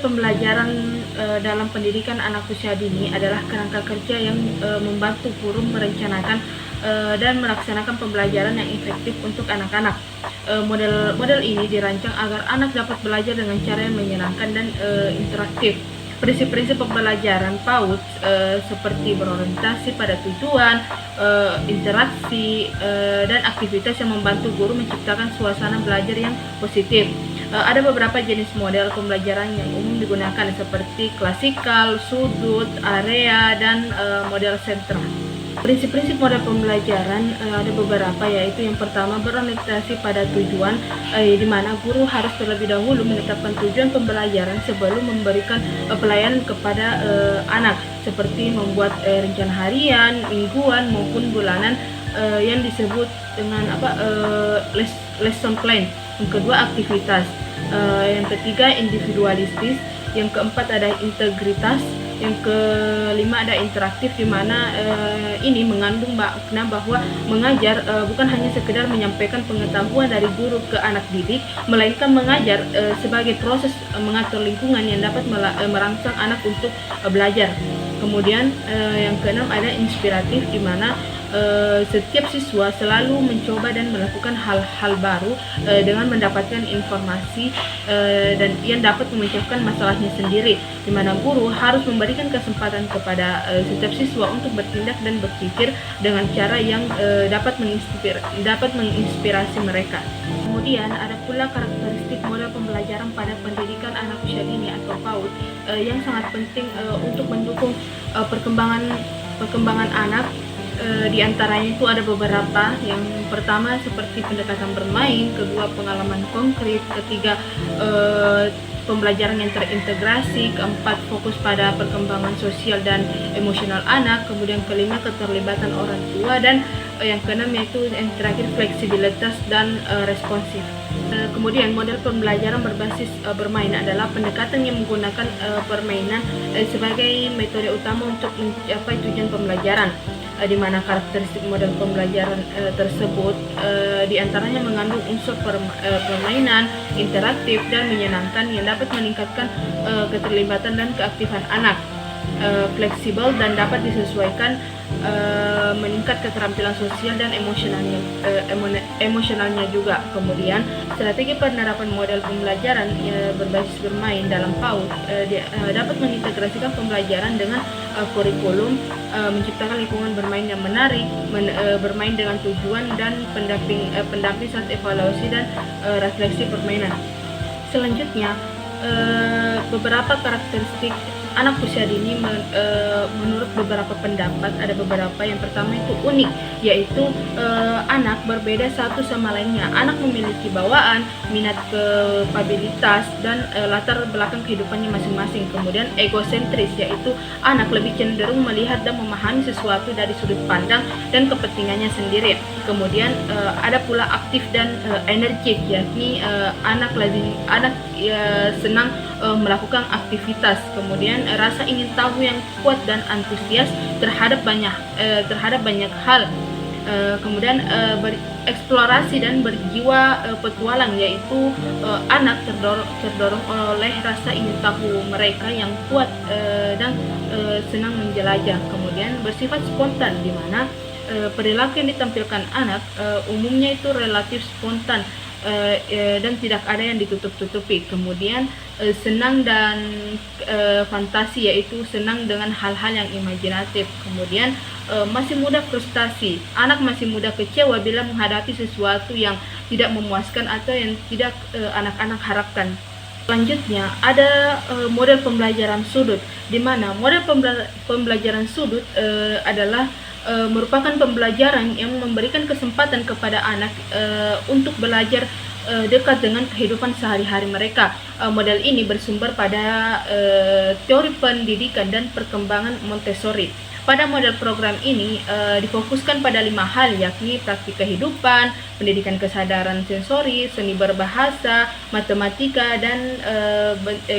pembelajaran dalam pendidikan anak usia dini adalah kerangka kerja yang membantu guru merencanakan dan melaksanakan pembelajaran yang efektif untuk anak-anak. Model ini dirancang agar anak dapat belajar dengan cara yang menyenangkan dan interaktif. Prinsip-prinsip pembelajaran PAUD seperti berorientasi pada tujuan, interaksi, dan aktivitas yang membantu guru menciptakan suasana belajar yang positif. Ada beberapa jenis model pembelajaran yang umum digunakan seperti klasikal, sudut, area, dan model sentra. Prinsip-prinsip model pembelajaran ada beberapa, yaitu yang pertama berorientasi pada tujuan, di mana guru harus terlebih dahulu menetapkan tujuan pembelajaran sebelum memberikan pelayanan kepada anak, seperti membuat rencana harian, mingguan maupun bulanan yang disebut dengan lesson plan. Yang kedua aktivitas, yang ketiga individualistis, yang keempat ada integritas, yang kelima ada interaktif, di mana ini mengandung makna bahwa mengajar bukan hanya sekedar menyampaikan pengetahuan dari guru ke anak didik, melainkan mengajar sebagai proses mengatur lingkungan yang dapat merangsang anak untuk belajar. Kemudian yang keenam ada inspiratif, di mana setiap siswa selalu mencoba dan melakukan hal-hal baru dengan mendapatkan informasi dan yang dapat memecahkan masalahnya sendiri, di mana guru harus memberikan kesempatan kepada setiap siswa untuk bertindak dan berpikir dengan cara yang dapat menginspirasi mereka. Kemudian ada pula karakteristik model pembelajaran pada pendidikan anak usia dini atau PAUD yang sangat penting untuk mendukung perkembangan anak. Di antaranya itu ada beberapa. Yang pertama seperti pendekatan bermain, kedua pengalaman konkret, ketiga pembelajaran yang terintegrasi, keempat fokus pada perkembangan sosial dan emosional anak, kemudian kelima keterlibatan orang tua, dan yang keenam yaitu yang terakhir fleksibilitas dan responsif. Kemudian model pembelajaran berbasis bermain adalah pendekatan yang menggunakan permainan sebagai metode utama untuk mencapai tujuan pembelajaran, di mana karakteristik model pembelajaran tersebut diantaranya mengandung unsur permainan, interaktif, dan menyenangkan yang dapat meningkatkan keterlibatan dan keaktifan anak, fleksibel dan dapat disesuaikan, meningkat keterampilan sosial dan emosionalnya juga. Kemudian strategi penerapan model pembelajaran berbasis bermain dalam PAUD dapat mengintegrasikan pembelajaran dengan kurikulum, menciptakan lingkungan bermain yang menarik, bermain dengan tujuan, dan pendamping saat evaluasi dan refleksi permainan. Selanjutnya beberapa karakteristik anak usia dini menurut beberapa pendapat ada beberapa. Yang pertama itu unik, yaitu anak berbeda satu sama lainnya. Anak memiliki bawaan, minat, kapabilitas, dan latar belakang kehidupannya masing-masing. Kemudian egosentris, yaitu anak lebih cenderung melihat dan memahami sesuatu dari sudut pandang dan kepentingannya sendiri. Kemudian ada pula aktif dan energik, yakni anak senang melakukan aktivitas. Kemudian rasa ingin tahu yang kuat dan antusias terhadap banyak hal. Kemudian bereksplorasi dan berjiwa petualang, yaitu anak terdorong oleh rasa ingin tahu mereka yang kuat dan senang menjelajah. Kemudian bersifat spontan, di mana perilaku yang ditampilkan anak umumnya itu relatif spontan dan tidak ada yang ditutup-tutupi. Kemudian senang dan fantasi, yaitu senang dengan hal-hal yang imajinatif. Kemudian masih mudah frustasi, anak masih mudah kecewa bila menghadapi sesuatu yang tidak memuaskan atau yang tidak anak-anak harapkan. Selanjutnya ada model pembelajaran sudut, di mana model pembelajaran sudut adalah merupakan pembelajaran yang memberikan kesempatan kepada anak untuk belajar dekat dengan kehidupan sehari-hari mereka. Model ini bersumber pada teori pendidikan dan perkembangan Montessori. Pada model program ini difokuskan pada 5 hal, yakni praktik kehidupan, pendidikan kesadaran sensori, seni berbahasa, matematika, dan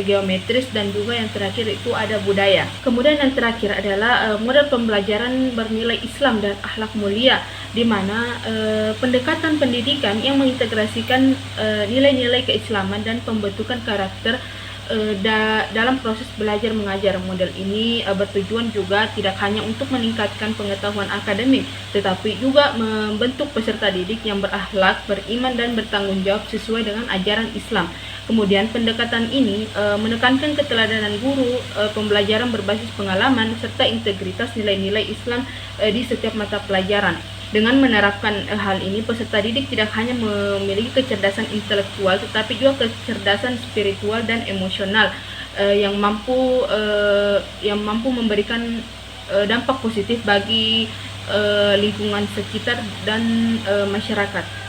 geometris, dan juga yang terakhir itu ada budaya. Kemudian yang terakhir adalah model pembelajaran bernilai Islam dan akhlak mulia, di mana pendekatan pendidikan yang mengintegrasikan nilai-nilai keislaman dan pembentukan karakter dalam proses belajar mengajar. Model ini bertujuan juga tidak hanya untuk meningkatkan pengetahuan akademik, tetapi juga membentuk peserta didik yang berakhlak, beriman, dan bertanggung jawab sesuai dengan ajaran Islam. Kemudian pendekatan ini menekankan keteladanan guru, pembelajaran berbasis pengalaman, serta integritas nilai-nilai Islam di setiap mata pelajaran. Dengan menerapkan hal ini, peserta didik tidak hanya memiliki kecerdasan intelektual, tetapi juga kecerdasan spiritual dan emosional yang mampu memberikan dampak positif bagi lingkungan sekitar dan masyarakat.